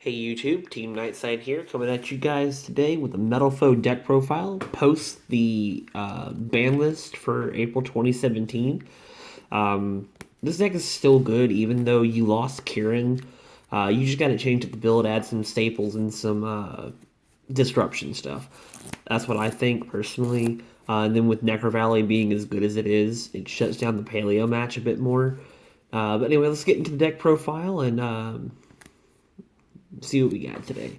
Hey YouTube, Team Nightside here, coming at you guys today with a Metalfoe deck profile post the ban list for April 2017. This deck is still good, even though you lost Kieran. You just got to change up the build, add some staples and some disruption stuff. That's what I think personally. And then with Necro Valley being as good as it shuts down the Paleo match a bit more. But anyway, let's get into the deck profile and see what we got today.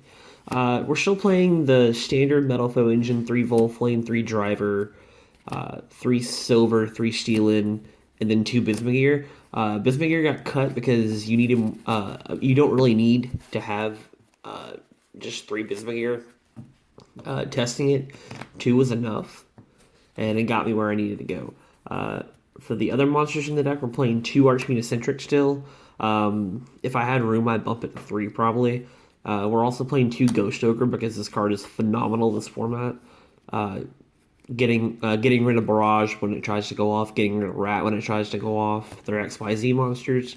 We're still playing the standard Metalfoe engine, 3 Volflame, 3 Driver, 3 Silver, 3 Steelin, and then 2 Bismugear. Bismugear got cut because you need him. You don't really need to have just 3 Bismugear. Testing it, 2 was enough, and it got me where I needed to go. For the other monsters in the deck, we're playing 2 Archmetacentric still. If I had room, I'd bump it to 3 probably. We're also playing 2 Ghost Ogre because this card is phenomenal this format. Getting rid of Barrage when it tries to go off, getting rid of Rat when it tries to go off. They're XYZ monsters.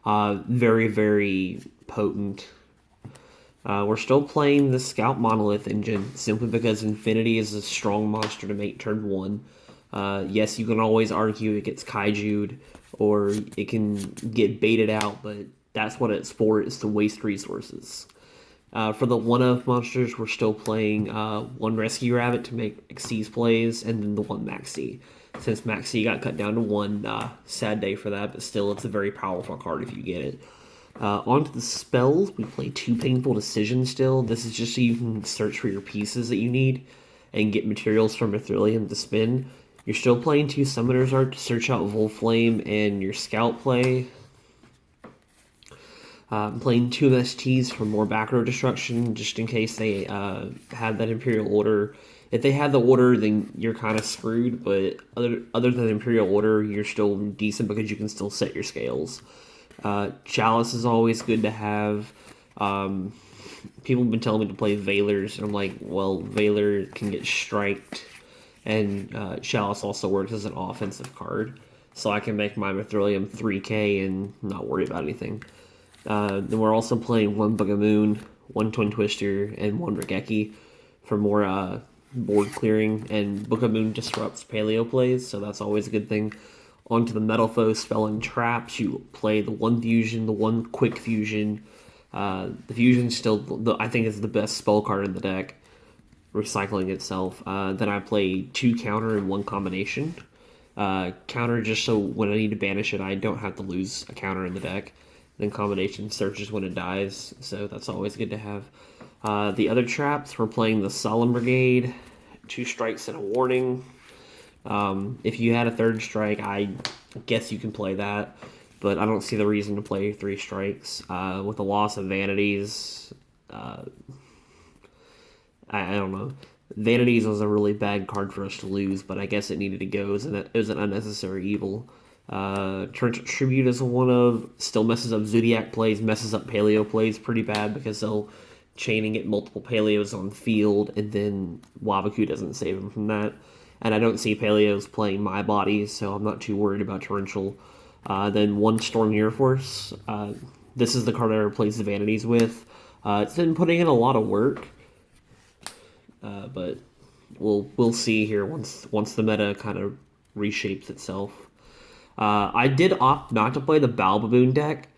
Very, very potent. We're still playing the Scout Monolith engine simply because Infinity is a strong monster to make turn 1. Yes, you can always argue it gets kaiju'd or it can get baited out, but that's what it's for, is to waste resources. For the one-of monsters, we're still playing 1 Rescue Rabbit to make Xyz plays, and then the 1 Maxi. Since Maxi got cut down to 1, sad day for that, but still, it's a very powerful card if you get it. Onto the spells, we play 2 Painful Decisions still. This is just so you can search for your pieces that you need and get materials from Ethereum to spin. You're still playing 2 Summoner's Art to search out Volflame and your Scout play. I'm playing 2 MSTs for more back row destruction, just in case they have that Imperial Order. If they have the Order, then you're kind of screwed, but other than Imperial Order, you're still decent because you can still set your scales. Chalice is always good to have. People have been telling me to play Valors, and I'm like, well, Valor can get striked, and Chalice also works as an offensive card, so I can make my Mithrilium 3k and not worry about anything. Then we're also playing 1 Bugamoon, 1 Twin Twister, and 1 Regeki for more board clearing, and Bugamoon disrupts Paleo plays, so that's always a good thing. Onto the Metalfoes spelling traps, you play the 1 Fusion, the 1 Quick Fusion. The Fusion still, I think, is the best spell card in the deck, recycling itself. Then I play 2 Counter and 1 Combination. Counter just so when I need to banish it, I don't have to lose a counter in the deck. Then Combination searches when it dies, so that's always good to have. The other traps, we're playing the Solemn Brigade, 2 strikes and a warning. If you had a 3rd strike, I guess you can play that, but I don't see the reason to play 3 strikes. With the loss of Vanities, I don't know. Vanities was a really bad card for us to lose, but I guess it needed to go. It was an unnecessary evil. Torrential Tribute is one of, still messes up Zodiac plays, messes up Paleo plays pretty bad because they'll chain and get multiple Paleos on field, and then Wabaku doesn't save them from that. And I don't see Paleos playing my body, so I'm not too worried about Torrential. Then 1 Storm Air Force. This is the card I replace the Vanities with. It's been putting in a lot of work, but we'll see here once the meta kind of reshapes itself. I did opt not to play the Balbaboon deck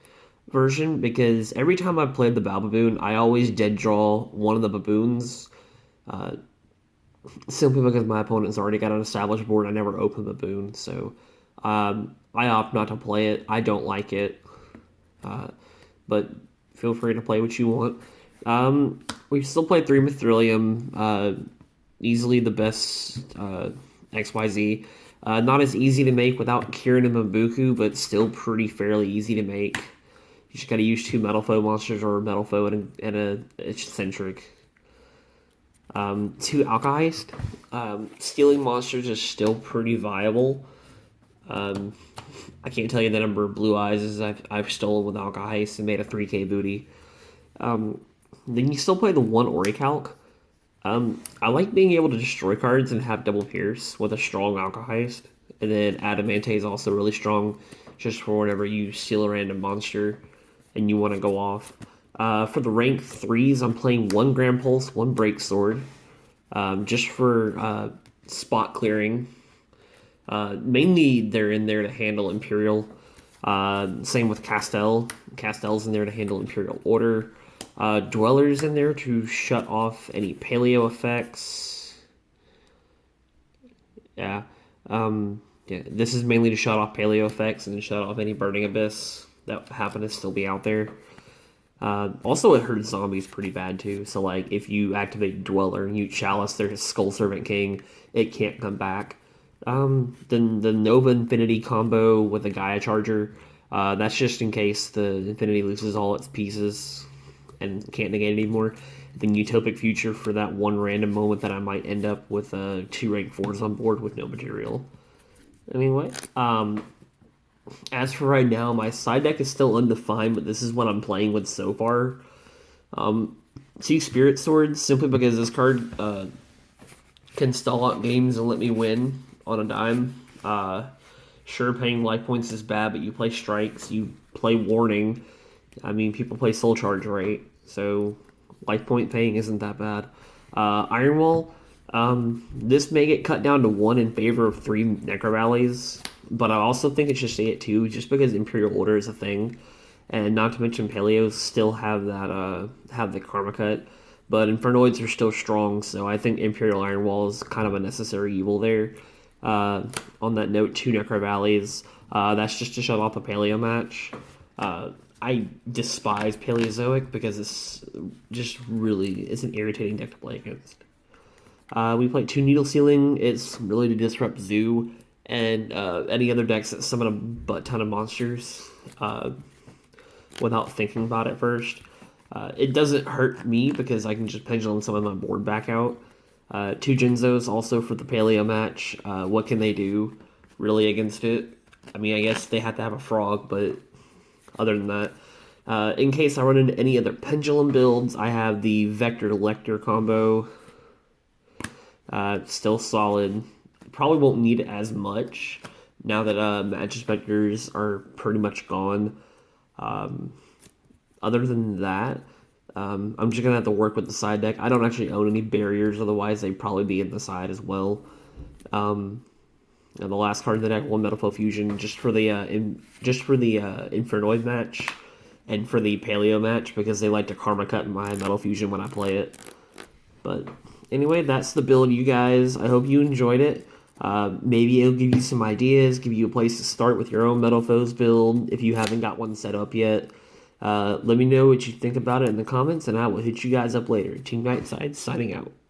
version because every time I played the Balbaboon, I always dead draw one of the baboons. Simply because my opponent's already got an established board, I never open baboon, so I opt not to play it. I don't like it, but feel free to play what you want. We still play 3 Mithrilium, easily the best XYZ. Not as easy to make without Kieran and Mabuku, but still pretty fairly easy to make. You just gotta use 2 Metalfoe monsters or a Metalfoe and a eccentric. 2 Alkahest. Stealing monsters is still pretty viable. I can't tell you the number of blue eyes as I've stolen with Alkahest and made a 3k booty. Then you still play the 1 Orichalc. I like being able to destroy cards and have double pierce with a strong Alkahest. And then Adamante is also really strong, just for whenever you steal a random monster and you want to go off. For the rank 3s, I'm playing 1 Grand Pulse, 1 Break Sword, just for spot clearing. Mainly, they're in there to handle Imperial. Same with Castell. Castell's in there to handle Imperial Order. Dweller's in there to shut off any paleo effects. Yeah. Yeah. This is mainly to shut off paleo effects and shut off any Burning Abyss that happen to still be out there. Also, it hurts zombies pretty bad too. So, like, if you activate Dweller and you Chalice their Skull Servant King, it can't come back. Then the Nova Infinity combo with the Gaia Charger, that's just in case the Infinity loses all its pieces and can't negate it anymore. Then Utopic Future for that one random moment that I might end up with 2 rank 4s on board with no material. Anyway, as for right now, my side deck is still undefined, but this is what I'm playing with so far. 2 Spirit Swords, simply because this card can stall out games and let me win on a dime. Sure, paying life points is bad, but you play Strikes, you play Warning. I mean, people play Soul Charge, right? So, life point paying isn't that bad. Iron Wall, this may get cut down to 1 in favor of 3 Necro Valleys, but I also think it should stay at 2 just because Imperial Order is a thing. And not to mention Paleos still have that have the Karma Cut, but Infernoids are still strong, so I think Imperial Iron Wall is kind of a necessary evil there. On that note, 2 Necro Valleys, that's just to shut off a Paleo match. I despise Paleozoic because it's just really it's an irritating deck to play against. We play 2 Needle Sealing. It's really to disrupt Zoo and any other decks that summon a butt ton of monsters without thinking about it first. It doesn't hurt me because I can just pendulum some of my board back out. 2 Genzos also for the Paleo match. What can they do really against it? I mean, I guess they have to have a frog, but other than that, in case I run into any other pendulum builds, I have the Vector Lector combo. Still solid. Probably won't need it as much now that Magic Specters are pretty much gone. Other than that, I'm just gonna have to work with the side deck. I don't actually own any barriers, otherwise they'd probably be in the side as well. And the last card in the deck, 1 Metalfoes Fusion, just for the Infernoid match and for the Paleo match because they like to Karma Cut my Metal Fusion when I play it. But anyway, that's the build, you guys. I hope you enjoyed it. Maybe it'll give you some ideas, give you a place to start with your own Metalfoes build if you haven't got one set up yet. Let me know what you think about it in the comments, and I will hit you guys up later. Team Nightside signing out.